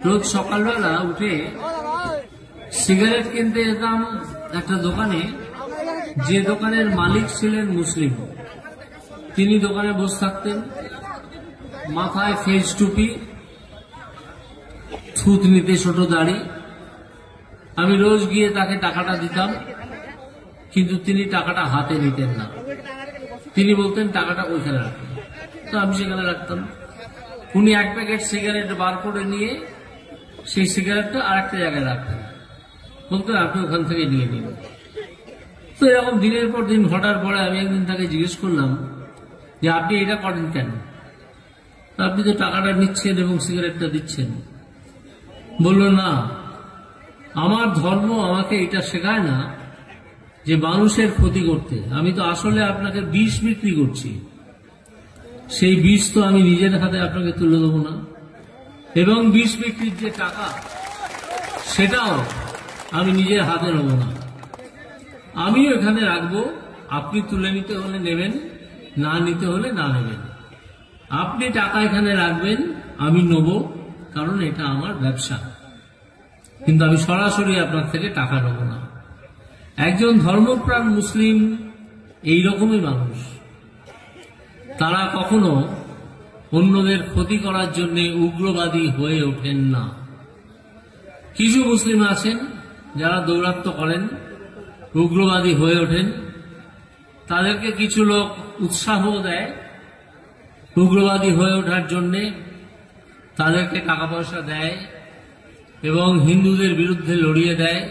রোজ সকালবেলা উঠে সিগারেট কিনতে যেতাম একটা দোকানে, যে দোকানের মালিক ছিলেন মুসলিম। তিনি দোকানে বসে থাকতেন, মাথায় ফেজ টুপি, থুতনিতে ছোট দাড়ি। আমি রোজ গিয়ে তাকে টাকাটা দিতাম, কিন্তু তিনি টাকাটা হাতে নিতেন না। তিনি বলতেন টাকাটা ওইখানে রাখতেন, তো আমি সেখানে রাখতাম। উনি এক প্যাকেট সিগারেট বার করে নিয়ে সেই সিগারেটটা আরেকটা জায়গায় রাখতেন, বলতেন আপনি ওখান থেকে নিয়ে নিন। তো এরকম দিনের পর দিন ঘটার পরে আমি একদিন তাকে জিজ্ঞেস করলাম যে আপনি এটা করেন কেন? আপনি তো টাকাটা নিচ্ছেন এবং সিগারেটটা দিচ্ছেন। বলল না, আমার ধর্ম আমাকে এটা শেখায় না যে মানুষের ক্ষতি করতে। আমি তো আসলে আপনাকে বিষ বিক্রি করছি, সেই বিষ তো আমি নিজের হাতে আপনাকে তুলে দেবো না, এবং বিষ বিক্রির যে টাকা সেটাও আমি নিজের হাতে নেব না। আমিও এখানে রাখবো, আপনি তুলে নিতে হলে নেবেন, না নিতে হলে না নেবেন। আপনি টাকা এখানে রাখবেন, আমি নেব, কারণ এটা আমার ব্যবসা, কিন্তু আমি সরাসরি আপনার থেকে টাকা নেব না। একজন ধর্মপ্রাণ মুসলিম এইরকমই মানুষ। তারা কখনো অন্যদের ক্ষতি করার জন্য উগ্রবাদী হয়ে ওঠেন না। কিছু মুসলিম আছেন যারা দৌরাত্ম্য করেন, উগ্রবাদী হয়ে ওঠেন। তাদেরকে কিছু লোক উৎসাহ দেয় উগ্রবাদী হয়ে ওঠার জন্যে, তাদেরকে টাকা পয়সা দেয় এবং হিন্দুদের বিরুদ্ধে লড়িয়ে দেয়।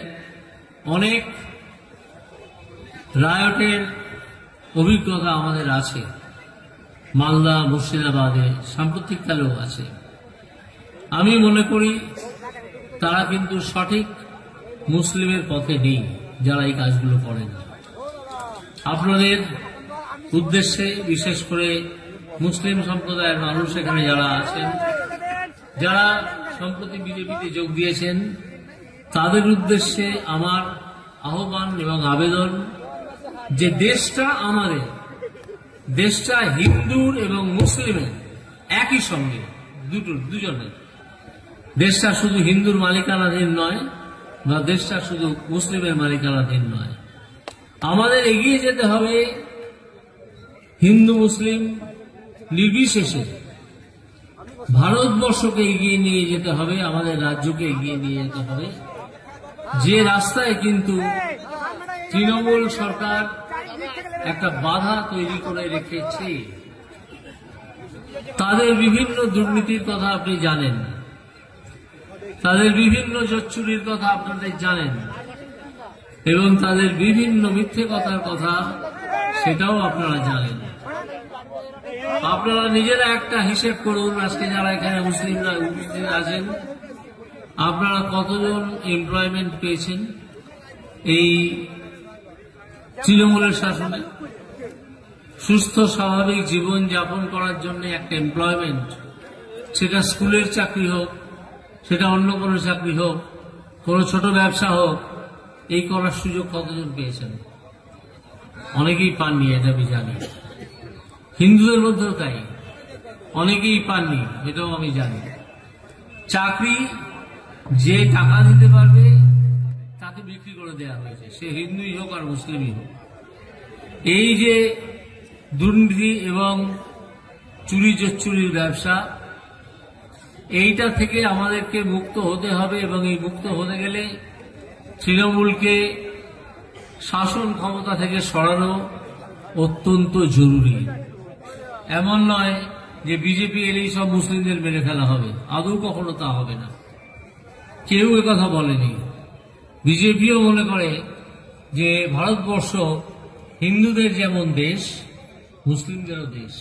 অনেক রায়টের অভিজ্ঞতা আমাদের আছে, মালদা, মুর্শিদাবাদে সাম্প্রতিককালেও আছে। আমি মনে করি তারা কিন্তু সঠিক মুসলিমের পথে নেই যারা এই কাজগুলো করেন। আপনাদের উদ্দেশ্যে, বিশেষ করে মুসলিম সম্প্রদায়ের মানুষ এখানে যারা আছেন, যারা সম্প্রতি বিজেপিতে যোগ দিয়েছেন, তাদের উদ্দেশ্যে আমার আহ্বান এবং আবেদন যে দেশটা আমাদের, দেশটা হিন্দুর এবং মুসলিমের একই সঙ্গে, দুজনের। দেশটা শুধু হিন্দুর মালিকানাধীন নয়, বা দেশটা শুধু মুসলিমের মালিকানাধীন নয়। আমাদের এগিয়ে যেতে হবে হিন্দু মুসলিম নির্বিশেষে। ভারতবর্ষকে এগিয়ে নিয়ে যেতে হবে, আমাদের রাজ্যকে এগিয়ে নিয়ে যেতে হবে। যে রাস্তায় কিন্তু তৃণমূল সরকার একটা বাধা তৈরি করে রেখেছে, তাদের বিভিন্ন দুর্নীতির কথা আপনি জানেন, তাদের বিভিন্ন জোচ্চুরির কথা আপনাদের জানেন, এবং তাদের বিভিন্ন মিথ্যে কথার কথা সেটাও আপনারা জানেন। আপনারা নিজেরা একটা হিসেব করুন, আজকে যারা এখানে মুসলিমরা উপস্থিত আছেন, আপনারা কতজন এমপ্লয়মেন্ট পেয়েছেন এই তৃণমূলের শাসনে? সুস্থ স্বাভাবিক জীবন যাপন করার জন্য একটা এমপ্লয়মেন্ট, সেটা স্কুলের চাকরি হোক, সেটা অন্য কোনো চাকরি হোক, কোনো ছোট ব্যবসা হোক, এই করার সুযোগ কতজন পেয়েছেন? অনেকেই পাননি, এটা আমি জানি। হিন্দুদের মধ্যেও তাই, অনেকেই পাননি, এটাও আমি জানি। চাকরি যে টাকা দিতে পারবে তাকে বিক্রি করে দেওয়া হয়েছে, সে হিন্দুই হোক আর মুসলিমই হোক। এই যে দুর্নীতি এবং চুরি জচ্চুরির ব্যবসা, এইটা থেকে আমাদেরকে মুক্ত হতে হবে, এবং এই মুক্ত হতে গেলে তৃণমূলকে শাসন ক্ষমতা থেকে সরানো অত্যন্ত জরুরি। এমন নয় যে বিজেপি এলেই সব মুসলিমদের মেরে ফেলা হবে, আদৌ কখনো তা হবে না। কেউ একথা বলেনি। বিজেপিও মনে করে যে ভারতবর্ষ হিন্দুদের যেমন দেশ, মুসলিমদেরও দেশ।